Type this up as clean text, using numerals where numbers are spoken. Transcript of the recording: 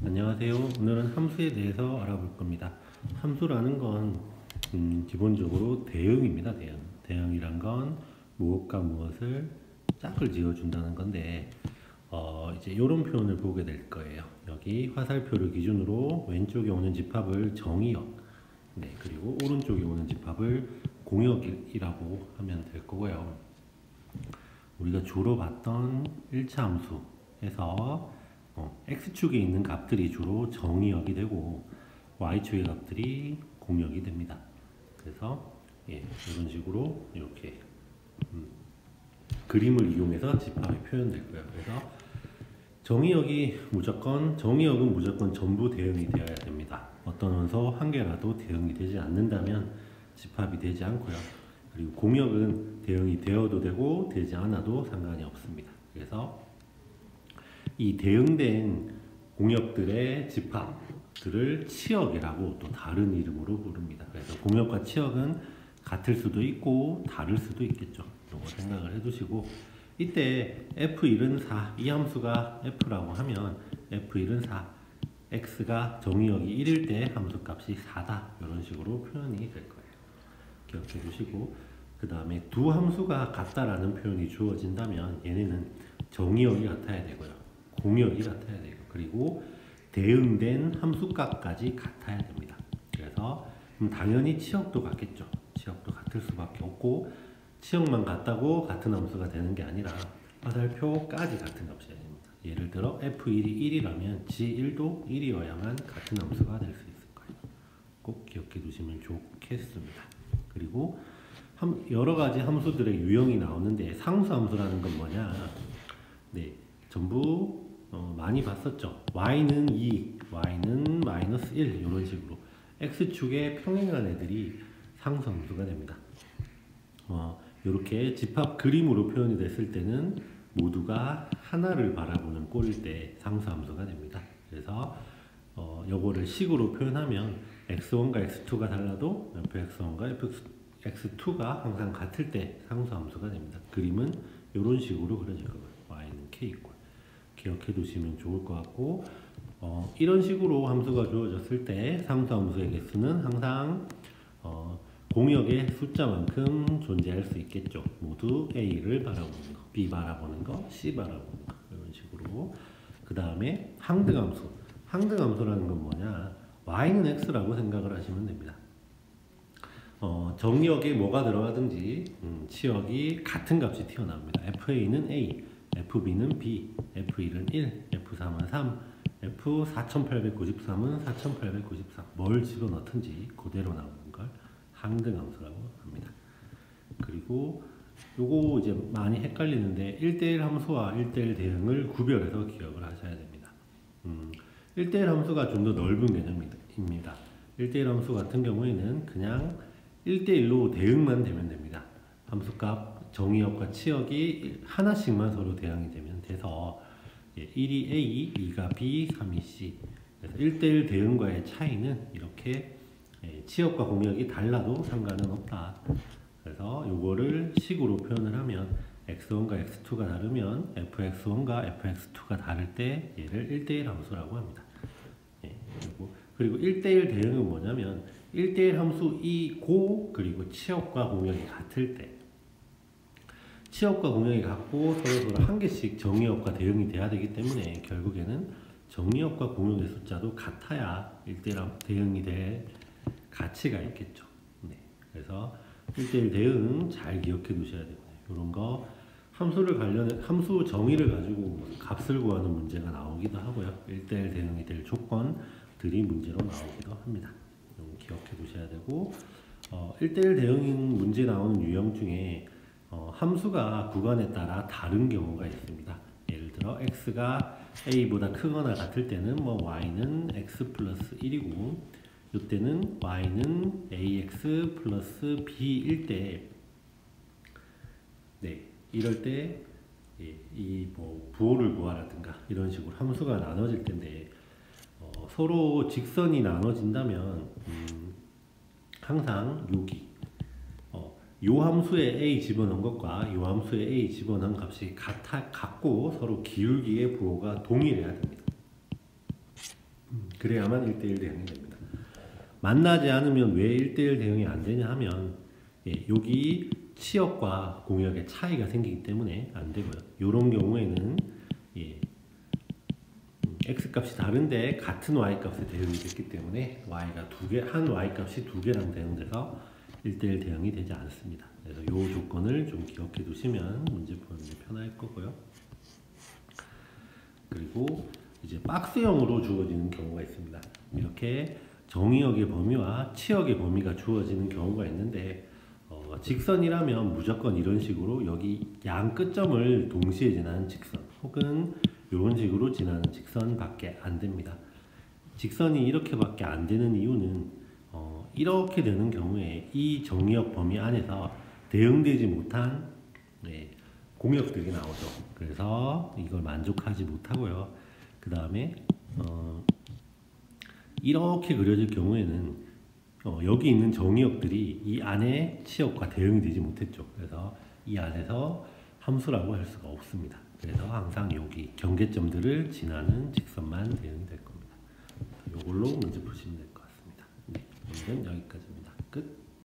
안녕하세요. 오늘은 함수에 대해서 알아볼 겁니다. 함수라는 건 기본적으로 대응입니다. 대응이란 건 무엇과 무엇을 짝을 지어준다는 건데 이제 이런 표현을 보게 될 거예요. 여기 화살표를 기준으로 왼쪽에 오는 집합을 정의역, 그리고 오른쪽에 오는 집합을 공역이라고 하면 될 거고요. 우리가 주로 봤던 1차 함수에서 x축에 있는 값들이 주로 정의역이 되고 y축의 값들이 공역이 됩니다. 그래서 이런 식으로 이렇게 그림을 이용해서 집합이 표현될 거예요. 그래서 정의역은 무조건 전부 대응이 되어야 됩니다. 어떤 원소 한 개라도 대응이 되지 않는다면 집합이 되지 않고요. 그리고 공역은 대응이 되어도 되고 되지 않아도 상관이 없습니다. 그래서 이 대응된 공역들의 집합들을 치역이라고 또 다른 이름으로 부릅니다. 그래서 공역과 치역은 같을 수도 있고 다를 수도 있겠죠. 이거 생각을 해두시고, 이때 f1은 4, 이 함수가 f라고 하면 f1은 4, x가 정의역이 1일 때 함수값이 4다, 이런 식으로 표현이 될 거예요. 기억해 두시고, 그 다음에 두 함수가 같다라는 표현이 주어진다면 얘네는 정의역이 같아야 되고요, 공역이 같아야 돼요. 그리고 대응된 함수값까지 같아야 됩니다. 그래서 당연히 치역도 같겠죠. 치역도 같을 수밖에 없고, 치역만 같다고 같은 함수가 되는 게 아니라 화살표까지 같은 값이어야 됩니다. 예를 들어 f1이 1이라면 g1도 1이어야만 같은 함수가 될 수 있을 거예요. 꼭 기억해 두시면 좋겠습니다. 그리고 여러 가지 함수들의 유형이 나오는데, 상수함수라는 건 뭐냐? 전부 많이 봤었죠. y는 2, y는 마이너스 1, 이런 식으로 x축에 평행한 애들이 상수함수가 됩니다. 이렇게 집합 그림으로 표현이 됐을 때는 모두가 하나를 바라보는 꼴일 때 상수함수가 됩니다. 그래서 요거를 식으로 표현하면 x1과 x2가 달라도 fx1과 fx2가 항상 같을 때 상수함수가 됩니다. 그림은 이런 식으로 그려질 거고요. y는 k 이꼴. 기억해 두시면 좋을 것 같고, 이런 식으로 함수가 주어졌을 때 상수함수의 개수는 항상 공역의 숫자만큼 존재할 수 있겠죠. 모두 A를 바라보는 거, B 바라보는 거, C 바라보는 거, 이런 식으로. 그 다음에 항등함수. 항등함수라는 건 뭐냐? Y는 X라고 생각을 하시면 됩니다. 정역에 뭐가 들어가든지 치역이 같은 값이 튀어나옵니다. FA는 A, FB는 B, F1은 1, F3은 3, F4893은 4893. 뭘 집어넣든지 그대로 나오는 걸 항등함수라고 합니다. 그리고 요거 이제 많이 헷갈리는데 1대1 함수와 1대1 대응을 구별해서 기억을 하셔야 됩니다. 1대1 함수가 좀 더 넓은 개념입니다. 1대1 함수 같은 경우에는 그냥 1대1로 대응만 되면 됩니다. 함수값 정의역과 치역이 하나씩만 서로 대응이 되면 돼서 1이 A, 2가 B, 3이 C. 그래서 1대1 대응과의 차이는 이렇게 치역과 공역이 달라도 상관은 없다. 그래서 요거를 식으로 표현을 하면 x1과 x2가 다르면 fx1과 fx2가 다를 때 얘를 1대1 함수라고 합니다. 그리고 1대1 대응은 뭐냐면 1대1 함수이고 그리고 치역과 공역이 같을 때, 치역과 공역이 같고 서로 한 개씩 정의역과 대응이 돼야 되기 때문에 결국에는 정의역과 공역의 숫자도 같아야 1대1 대응이 될 가치가 있겠죠. 그래서 1대1 대응 잘 기억해 두셔야 되고요. 이런 거 함수 정의를 가지고 값을 구하는 문제가 나오기도 하고요. 1대1 대응이 될 조건들이 문제로 나오기도 합니다. 기억해 두셔야 되고, 1대1 대응 문제 나오는 유형 중에 함수가 구간에 따라 다른 경우가 있습니다. 예를 들어 x가 a보다 크거나 같을 때는 y는 x 플러스 1이고 이때는 y는 ax 플러스 b일 때, 이럴 때 이 부호를 구하라든가 이런 식으로 함수가 나눠질 텐데, 서로 직선이 나눠진다면 항상 여기 요 함수에 a 집어넣은 것과 요 함수에 a 집어넣은 값이 같고 서로 기울기의 부호가 동일해야 됩니다. 그래야만 1대1 대응이 됩니다. 만나지 않으면 왜 1대1 대응이 안 되냐 하면 여기 치역과 공역의 차이가 생기기 때문에 안 되고요. 이런 경우에는 x값이 다른데 같은 y값에 대응이 됐기 때문에 한 y값이 두 개랑 대응돼서 1대1 대응이 되지 않습니다. 그래서 이 조건을 좀 기억해 두시면 문제 푸는데 편할 거고요. 그리고 이제 박스형으로 주어지는 경우가 있습니다. 이렇게 정의역의 범위와 치역의 범위가 주어지는 경우가 있는데 직선이라면 무조건 이런 식으로 여기 양 끝점을 동시에 지나는 직선 혹은 이런 식으로 지나는 직선밖에 안 됩니다. 직선이 이렇게밖에 안 되는 이유는 이렇게 되는 경우에 이 정의역 범위 안에서 대응되지 못한 공역들이 나오죠. 그래서 이걸 만족하지 못하고요. 그 다음에 이렇게 그려질 경우에는 여기 있는 정의역들이 이 안에 치역과 대응이 되지 못했죠. 그래서 이 안에서 함수라고 할 수가 없습니다. 그래서 항상 여기 경계점들을 지나는 직선만 대응이 될 겁니다. 이걸로 문제 푸시면 될 것 같습니다. 네, 오늘은 여기까지입니다.